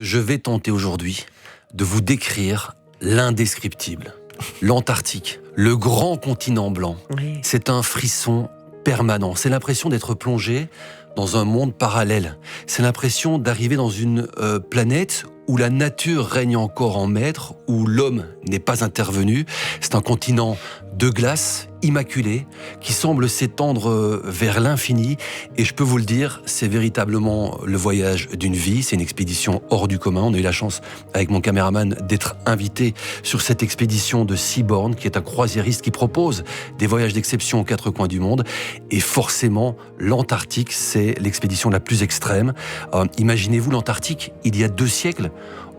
Je vais tenter aujourd'hui de vous décrire l'indescriptible. L'Antarctique, le grand continent blanc, Oui. c'est un frisson permanent. C'est l'impression d'être plongé dans un monde parallèle. C'est l'impression d'arriver dans une planète où la nature règne encore en maître, où l'homme n'est pas intervenu. C'est un continent de glace, immaculé, qui semble s'étendre vers l'infini. Et je peux vous le dire, c'est véritablement le voyage d'une vie. C'est une expédition hors du commun. On a eu la chance, avec mon caméraman, d'être invité sur cette expédition de Seabourn, qui est un croisiériste qui propose des voyages d'exception aux quatre coins du monde. Et forcément, l'Antarctique, c'est l'expédition la plus extrême. Imaginez-vous l'Antarctique, il y a 2 siècles,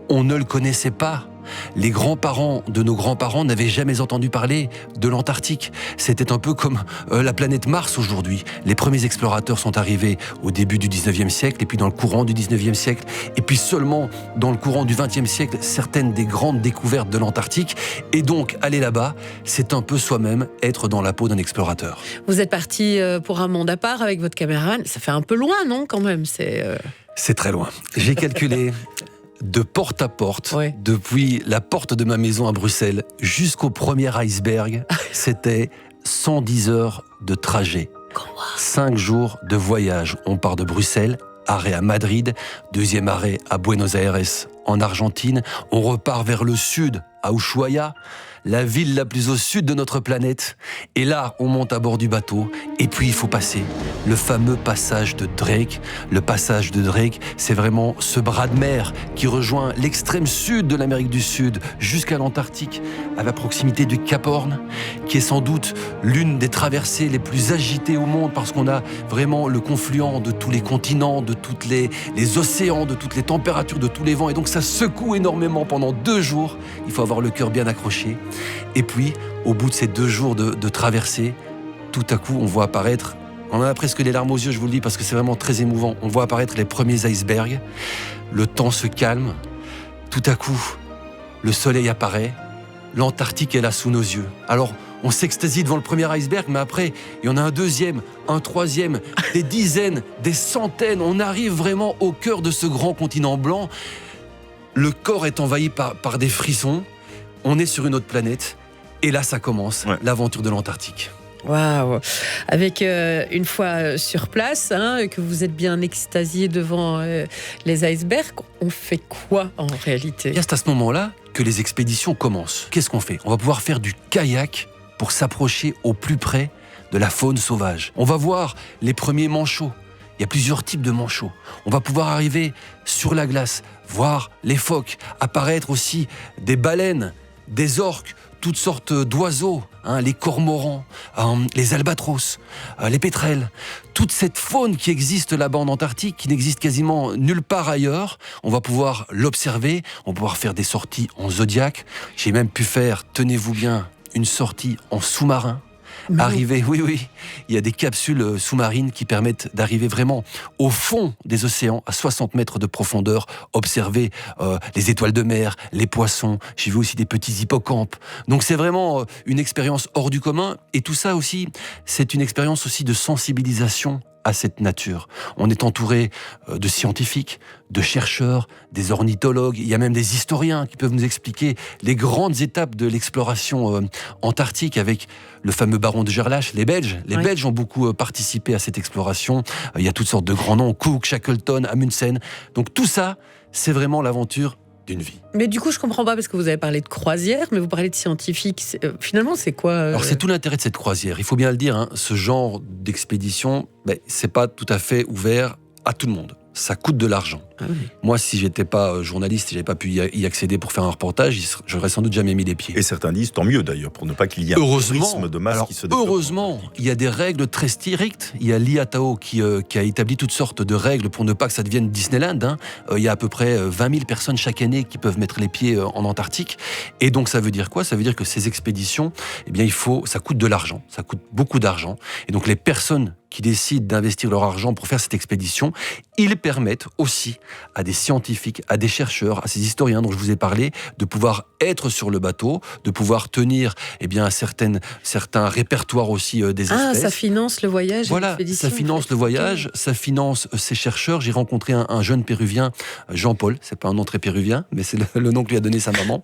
on ne le connaissait pas. Les grands-parents de nos grands-parents n'avaient jamais entendu parler de l'Antarctique. C'était un peu comme la planète Mars aujourd'hui. Les premiers explorateurs sont arrivés au début du 19e siècle, et puis dans le courant du 19e siècle, et puis seulement dans le courant du 20e siècle, certaines des grandes découvertes de l'Antarctique. Et donc, aller là-bas, c'est un peu soi-même être dans la peau d'un explorateur. Vous êtes parti pour un monde à part avec votre caméraman. Ça fait un peu loin, non, quand même C'est très loin. J'ai calculé de porte à porte, Ouais. depuis la porte de ma maison à Bruxelles jusqu'au premier iceberg, c'était 110 heures de trajet. 5 jours de voyage. On part de Bruxelles, arrêt à Madrid, 2e arrêt à Buenos Aires en Argentine. On repart vers le sud, à Ushuaia, la ville la plus au sud de notre planète. Et là, on monte à bord du bateau. Et puis, il faut passer le fameux passage de Drake. Le passage de Drake, c'est vraiment ce bras de mer qui rejoint l'extrême sud de l'Amérique du Sud jusqu'à l'Antarctique, à la proximité du Cap Horn, qui est sans doute l'une des traversées les plus agitées au monde, parce qu'on a vraiment le confluent de tous les continents, de tous les océans, de toutes les températures, de tous les vents. Et donc, ça secoue énormément pendant 2 jours. Il faut avoir le cœur bien accroché. Et puis, au bout de ces 2 jours de traversée, tout à coup, on voit apparaître, on a presque les larmes aux yeux, je vous le dis, parce que c'est vraiment très émouvant. On voit apparaître les premiers icebergs, le temps se calme, tout à coup, le soleil apparaît, l'Antarctique est là sous nos yeux. Alors, on s'extasie devant le premier iceberg, mais après, il y en a un deuxième, un troisième, des dizaines, des centaines. On arrive vraiment au cœur de ce grand continent blanc. Le corps est envahi par des frissons. On est sur une autre planète. Et là, ça commence, l'aventure de l'Antarctique. Waouh. Avec une fois sur place, que vous êtes bien extasié devant les icebergs, on fait quoi en réalité ? Et c'est à ce moment-là que les expéditions commencent. Qu'est-ce qu'on fait ? On va pouvoir faire du kayak pour s'approcher au plus près de la faune sauvage. On va voir les premiers manchots. Il y a plusieurs types de manchots. On va pouvoir arriver sur la glace, voir les phoques, apparaître aussi des baleines, des orques, toutes sortes d'oiseaux, les cormorans, les albatros, les pétrels. Toute cette faune qui existe là-bas en Antarctique, qui n'existe quasiment nulle part ailleurs, on va pouvoir l'observer, on va pouvoir faire des sorties en Zodiac. J'ai même pu faire, tenez-vous bien, une sortie en sous-marin. Arriver, oui, il y a des capsules sous-marines qui permettent d'arriver vraiment au fond des océans, à 60 mètres de profondeur, observer les étoiles de mer, les poissons. J'ai vu aussi des petits hippocampes. Donc c'est vraiment une expérience hors du commun. Et tout ça aussi, c'est une expérience aussi de sensibilisation à cette nature. On est entouré de scientifiques, de chercheurs, des ornithologues, il y a même des historiens qui peuvent nous expliquer les grandes étapes de l'exploration antarctique avec le fameux baron de Gerlache, les Belges. Les Belges ont beaucoup participé à cette exploration. Il y a toutes sortes de grands noms, Cook, Shackleton, Amundsen. Donc tout ça, c'est vraiment l'aventure d'une vie. Mais du coup, je comprends pas, parce que vous avez parlé de croisière, mais vous parlez de scientifiques. Finalement, c'est quoi Alors, c'est tout l'intérêt de cette croisière. Il faut bien le dire, ce genre d'expédition, c'est pas tout à fait ouvert à tout le monde. Ça coûte de l'argent. Ah oui. Moi, si j'étais pas journaliste, si j'avais pas pu y accéder pour faire un reportage, j'aurais sans doute jamais mis les pieds. Et certains disent tant mieux d'ailleurs, pour ne pas qu'il y ait un tourisme de masse qui se développe. Heureusement, il y a des règles très strictes. Il y a l'IATAO qui a établi toutes sortes de règles pour ne pas que ça devienne Disneyland. Il y a à peu près 20 000 personnes chaque année qui peuvent mettre les pieds en Antarctique. Et donc, ça veut dire quoi ? Ça veut dire que ces expéditions, ça coûte de l'argent. Ça coûte beaucoup d'argent. Et donc, les personnes qui décident d'investir leur argent pour faire cette expédition, ils permettent aussi à des scientifiques, à des chercheurs, à ces historiens dont je vous ai parlé, de pouvoir être sur le bateau, de pouvoir tenir certains répertoires aussi des espèces. Ah, ça finance le voyage. Voilà, ça finance le voyage, ça finance ces chercheurs. J'ai rencontré un jeune péruvien, Jean-Paul, c'est pas un nom très péruvien, mais c'est le nom que lui a donné sa maman,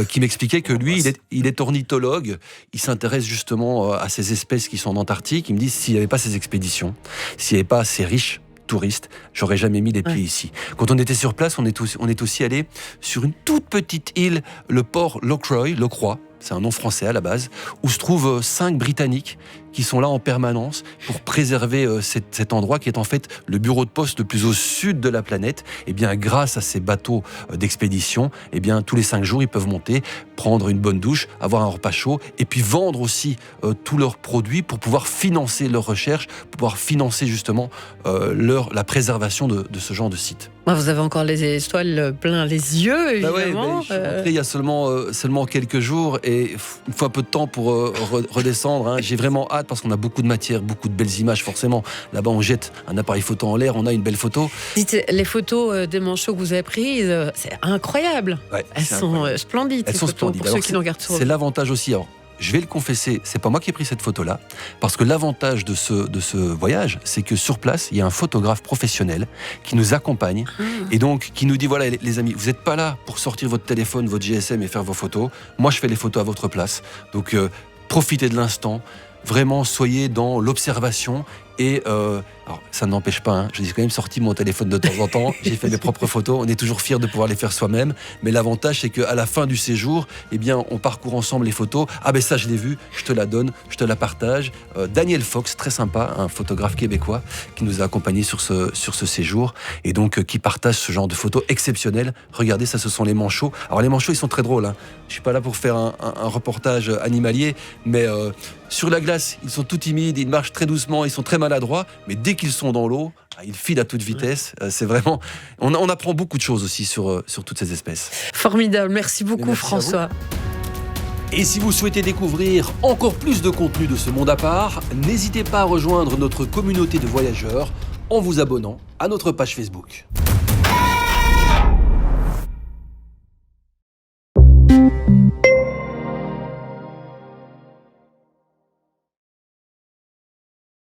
qui m'expliquait que lui, il est ornithologue, il s'intéresse justement à ces espèces qui sont en Antarctique. Il me dit, s'il n'y avait pas ces expéditions, s'il n'y avait pas ces riches touristes, j'aurais jamais mis les pieds ici. Quand on était sur place, on est aussi allé sur une toute petite île, le port Locroix, c'est un nom français à la base, où se trouvent 5 Britanniques qui sont là en permanence pour préserver cet endroit qui est en fait le bureau de poste le plus au sud de la planète. Et bien, grâce à ces bateaux d'expédition, et bien, tous les 5 jours, ils peuvent monter, prendre une bonne douche, avoir un repas chaud, et puis vendre aussi tous leurs produits pour pouvoir financer leurs recherches, pour pouvoir financer justement la préservation de ce genre de site. Vous avez encore les étoiles plein les yeux, évidemment. Je suis rentré il y a seulement quelques jours et il faut un peu de temps pour redescendre. Hein. J'ai vraiment hâte parce qu'on a beaucoup de matière, beaucoup de belles images forcément. Là-bas, on jette un appareil photo en l'air, on a une belle photo. Dites, les photos des manchots que vous avez prises, c'est incroyable. Ouais, elles sont splendides. Elles sont splendides. Pour ceux qui nous regardent sur c'est l'avantage aussi. Alors, je vais le confesser, c'est pas moi qui ai pris cette photo-là, parce que l'avantage de ce voyage, c'est que sur place, il y a un photographe professionnel qui nous accompagne et donc qui nous dit, voilà les amis, vous n'êtes pas là pour sortir votre téléphone, votre GSM et faire vos photos. Moi, je fais les photos à votre place. Donc, profitez de l'instant. Vraiment, soyez dans l'observation et alors, ça n'empêche pas, hein, j'ai quand même sorti mon téléphone de temps en temps, j'ai fait mes propres photos, on est toujours fiers de pouvoir les faire soi-même, mais l'avantage c'est qu'à la fin du séjour, eh bien, on parcourt ensemble les photos. Ah ben ça je l'ai vu, je te la donne, je te la partage. Daniel Fox, très sympa, un photographe québécois qui nous a accompagnés sur ce séjour et donc qui partage ce genre de photos exceptionnelles. Regardez, ça ce sont les manchots. Alors les manchots ils sont très drôles, hein. Je suis pas là pour faire un reportage animalier, mais sur la glace, ils sont tout timides, ils marchent très doucement, ils sont très maladroits, mais dès qu'ils sont dans l'eau, ils filent à toute vitesse. C'est vraiment... On apprend beaucoup de choses aussi sur toutes ces espèces. Formidable, merci beaucoup merci François. Et si vous souhaitez découvrir encore plus de contenu de ce monde à part, n'hésitez pas à rejoindre notre communauté de voyageurs en vous abonnant à notre page Facebook.